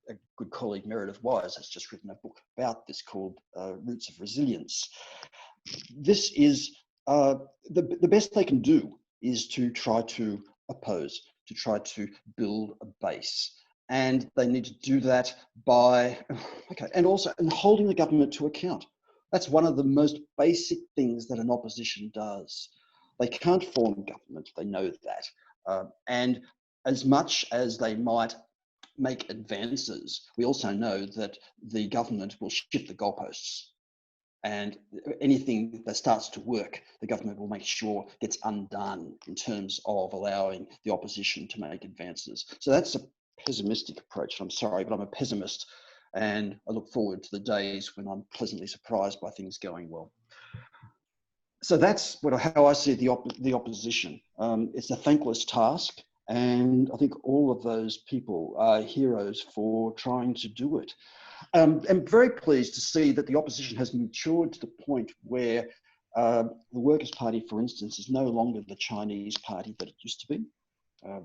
a good colleague, Meredith Wise, has just written a book about this called Roots of Resilience. This is the best they can do is to try to oppose, to try to build a base. And they need to do that by, and also holding the government to account. That's one of the most basic things that an opposition does. They can't form government, they know that. And as much as they might make advances, we also know that the government will shift the goalposts. And anything that starts to work, the government will make sure gets undone in terms of allowing the opposition to make advances. So that's a pessimistic approach. I'm sorry, but I'm a pessimist, and I look forward to the days when I'm pleasantly surprised by things going well. So that's how I see the opposition. It's a thankless task, and I think all of those people are heroes for trying to do it. I'm very pleased to see that the opposition has matured to the point where the Workers' Party, for instance, is no longer the Chinese party that it used to be.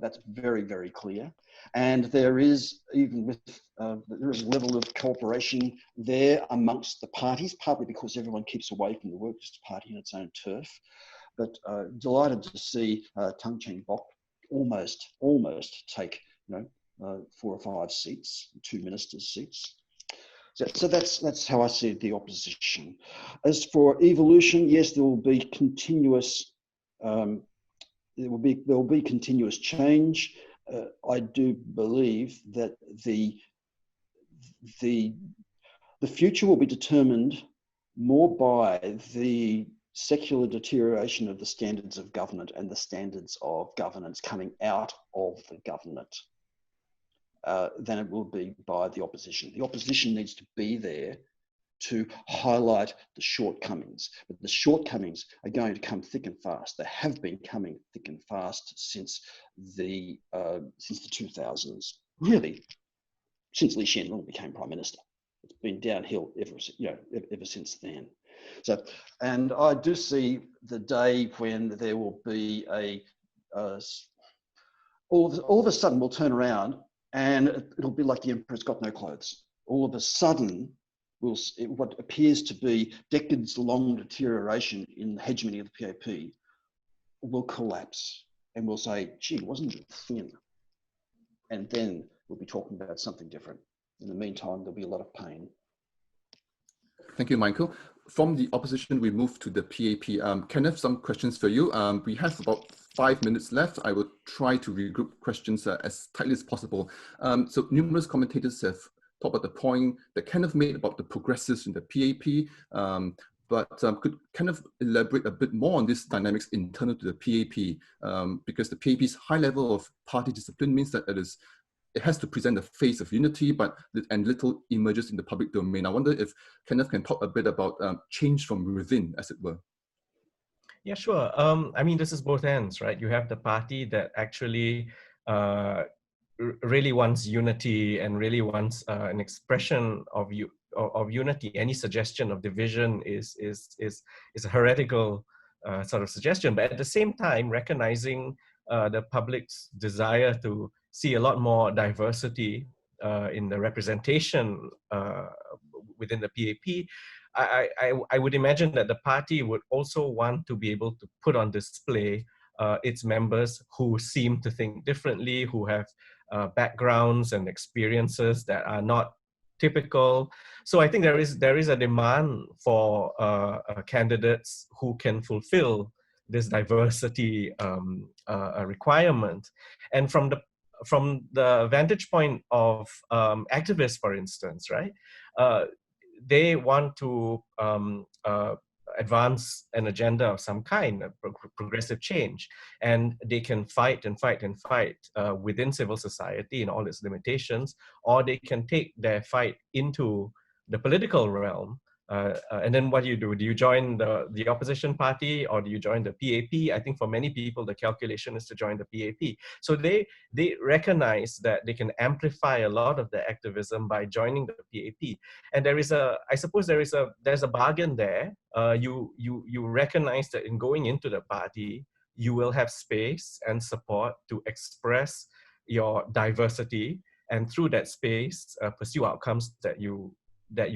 That's very, very clear. And there is, even with, there is a level of cooperation there amongst the parties, partly because everyone keeps away from the Workers' Party in its own turf. But delighted to see Tung Cheng-bok almost take 4 or 5 seats, 2 ministers' seats. So that's how I see the opposition. As for evolution, yes, there will be continuous. There will be continuous change. I do believe that the future will be determined more by the secular deterioration of the standards of government and the standards of governance coming out of the government than it will be by the opposition. The opposition needs to be there to highlight the shortcomings, but the shortcomings are going to come thick and fast. They have been coming thick and fast since the 2000s, really, since Lee Hsien Loong became Prime Minister. It's been downhill ever since then. So, and I do see the day when there will be all of a sudden we'll turn around and it'll be like the Emperor's got no clothes. All of a sudden, what appears to be decades-long deterioration in the hegemony of the PAP will collapse, and we'll say, gee, wasn't it thin? And then we'll be talking about something different. In the meantime, there'll be a lot of pain. Thank you, Michael. From the opposition, we move to the PAP. Kenneth, some questions for you. We have about 5 minutes left. I will try to regroup questions as tightly as possible. So numerous commentators have talked about the point that Kenneth made about the progressives in the PAP, but could Kenneth elaborate a bit more on these dynamics internal to the PAP? Because the PAP's high level of party discipline means that it has to present the face of unity, and little emerges in the public domain. I wonder if Kenneth can talk a bit about change from within, as it were. Yeah, sure. I mean, this is both ends, right? You have the party that actually really wants unity and really wants an expression of unity. Any suggestion of division is a heretical sort of suggestion, but at the same time, recognizing the public's desire to see a lot more diversity in the representation within the PAP, I would imagine that the party would also want to be able to put on display its members who seem to think differently, who have backgrounds and experiences that are not typical. So I think there is a demand for candidates who can fulfill this diversity requirement. And from the vantage point of activists, for instance, right? They want to advance an agenda of some kind, a progressive change, and they can fight and fight and fight within civil society in all its limitations, or they can take their fight into the political realm. And then what do you do? Do you join the opposition party, or do you join the PAP? I think for many people, the calculation is to join the PAP. So they recognize that they can amplify a lot of their activism by joining the PAP. And I suppose there's a bargain there. You recognize that in going into the party, you will have space and support to express your diversity, and through that space, pursue outcomes that you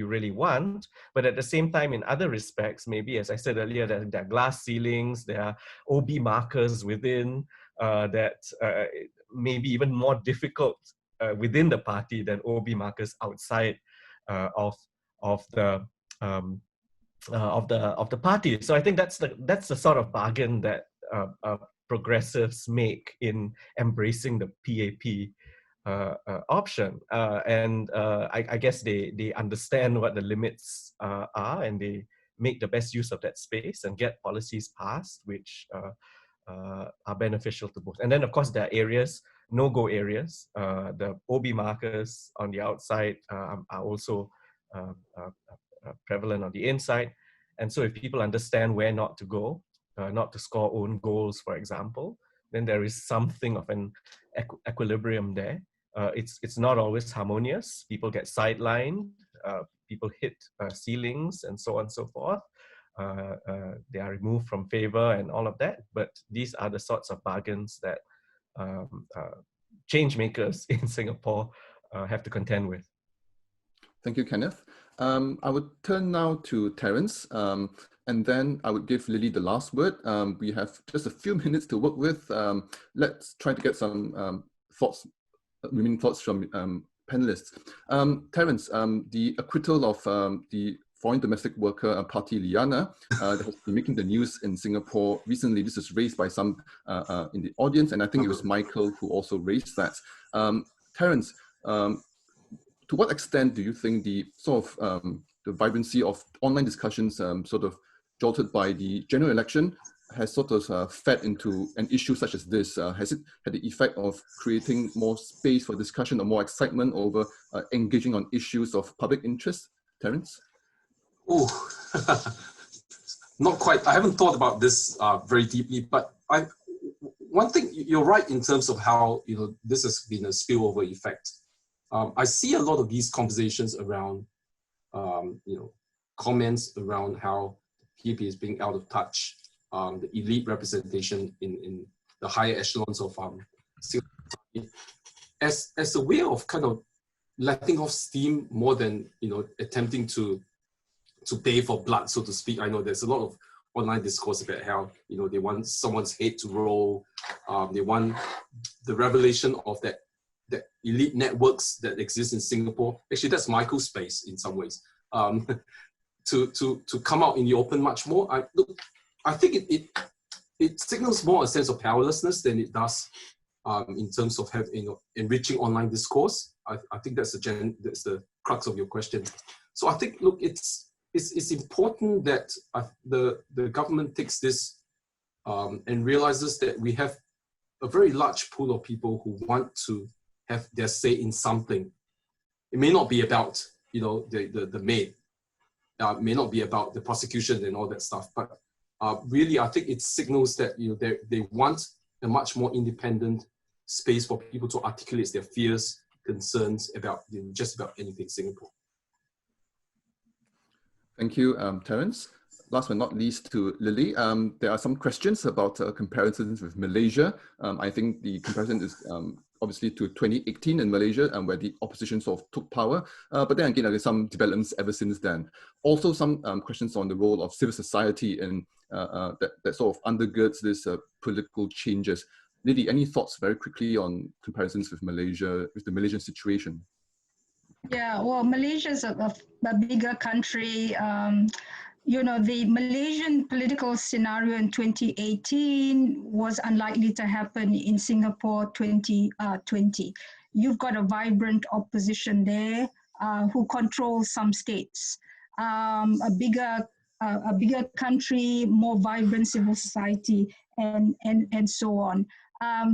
really want. But at the same time, in other respects, maybe, as I said earlier, there are glass ceilings, there are OB markers within that may be even more difficult within the party than OB markers outside of the party. So I think that's the sort of bargain that progressives make in embracing the PAP option, and I guess they understand what the limits are, and make the best use of that space and get policies passed which are beneficial to both. And then, of course, there are areas, no-go areas. The OB markers on the outside are also prevalent on the inside. And so if people understand where not to go, not to score own goals, for example, then there is something of an equilibrium there. It's not always harmonious. People get sidelined, people hit ceilings and so on and so forth. They are removed from favor and all of that. But these are the sorts of bargains that change makers in Singapore have to contend with. Thank you, Kenneth. I would turn now to Terence, and then I would give Lily the last word. We have just a few minutes to work with. Let's try to get some remaining thoughts from panelists. Terence, the acquittal of the foreign domestic worker party Liana that has been making the news in Singapore recently. This was raised by some in the audience, and I think it was Michael who also raised that. Terence, to what extent do you think the sort of the vibrancy of online discussions sort of jolted by the general election has sort of fed into an issue such as this? Has it had the effect of creating more space for discussion or more excitement over engaging on issues of public interest? Terence? Oh, not quite. I haven't thought about this very deeply, but one thing, you're right in terms of how this has been a spillover effect. I see a lot of these conversations around, comments around how PAP is being out of touch, the elite representation in the higher echelons of Singapore, as a way of kind of letting off steam more than attempting to pay for blood, so to speak. I know there's a lot of online discourse about how they want someone's head to roll, they want the revelation of that elite networks that exist in Singapore. Actually, that's Michael's space in some ways. To come out in the open much more. I think it signals more a sense of powerlessness than it does in terms of enriching online discourse. I think that's the crux of your question. So I think, look, it's important that the government takes this and realizes that we have a very large pool of people who want to have their say in something. It may not be about the maid, may not be about the prosecution and all that stuff, but really I think it signals that they want a much more independent space for people to articulate their fears, concerns about just about anything in Singapore. Thank you, Terence. Last but not least, to Lily, there are some questions about comparisons with Malaysia. I think the comparison is obviously to 2018 in Malaysia, where the opposition sort of took power. But then again, there's some developments ever since then. Also, some questions on the role of civil society and that sort of undergirds this political changes. Lily, any thoughts very quickly on comparisons with Malaysia, with the Malaysian situation? Yeah, well, Malaysia is a bigger country. The Malaysian political scenario in 2018 was unlikely to happen in Singapore 2020. You've got a vibrant opposition there who controls some states. A bigger country, more vibrant civil society, and so on.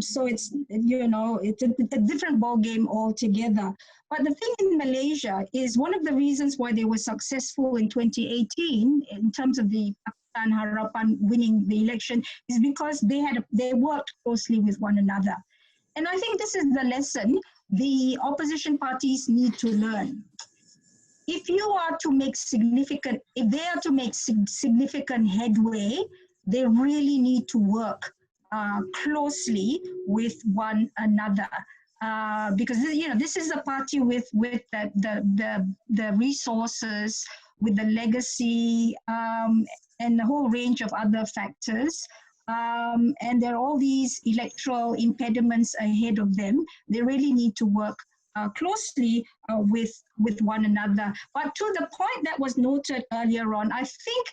So it's a different ball game altogether. But the thing in Malaysia is one of the reasons why they were successful in 2018 in terms of the Pakatan Harapan winning the election is because they worked closely with one another. And I think this is the lesson the opposition parties need to learn. If they are to make significant headway, they really need to work closely with one another, because this is a party with the resources, with the legacy, and a whole range of other factors. And there are all these electoral impediments ahead of them. They really need to work closely with one another. But to the point that was noted earlier on, I think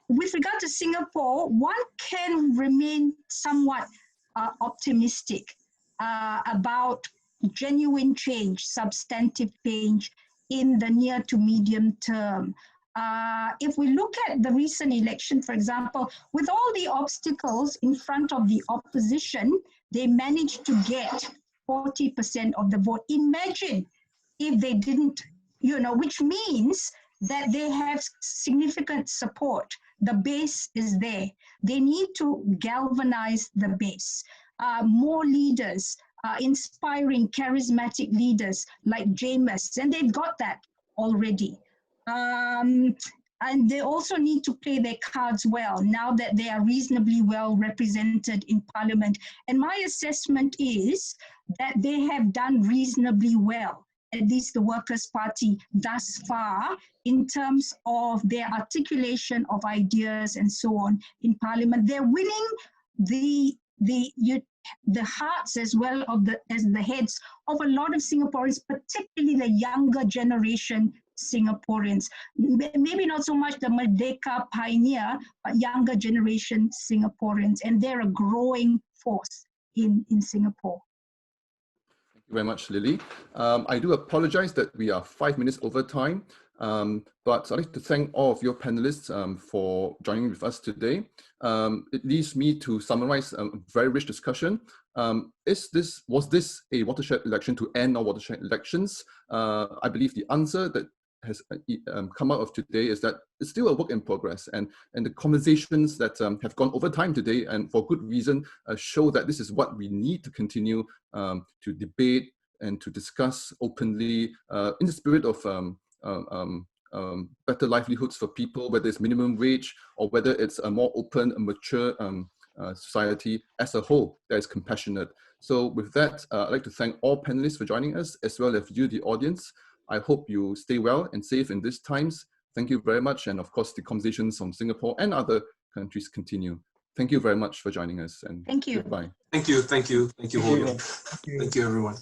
with regard to Singapore, one can remain somewhat optimistic about genuine change, substantive change in the near to medium term. if we look at the recent election, for example, with all the obstacles in front of the opposition, they managed to get 40% of the vote. Imagine if they didn't, which means that they have significant support. The base is there. They need to galvanize the base. More leaders, inspiring, charismatic leaders like James, and they've got that already. And they also need to play their cards well now that they are reasonably well represented in Parliament. And my assessment is that they have done reasonably well, at least the Workers' Party thus far, in terms of their articulation of ideas and so on in Parliament. They're winning the hearts as well as the heads of a lot of Singaporeans, particularly the younger generation Singaporeans. Maybe not so much the Merdeka pioneer, but younger generation Singaporeans, and they're a growing force in Singapore. Thank you very much, Lily. I do apologize that we are 5 minutes over time, but I'd like to thank all of your panelists for joining with us today. It leaves me to summarize a very rich discussion. Was this a watershed election to end all watershed elections? I believe the answer that has come out of today is that it's still a work in progress, and the conversations that have gone over time today, and for good reason, show that this is what we need to continue to debate and to discuss openly in the spirit of better livelihoods for people, whether it's minimum wage or whether it's a more open and mature society as a whole that is compassionate. So with that, I'd like to thank all panelists for joining us, as well as you, the audience. I hope you stay well and safe in these times. Thank you very much. And of course, the conversations from Singapore and other countries continue. Thank you very much for joining us, and thank you. Goodbye. Thank you, Ho-Yeong. Thank you, everyone.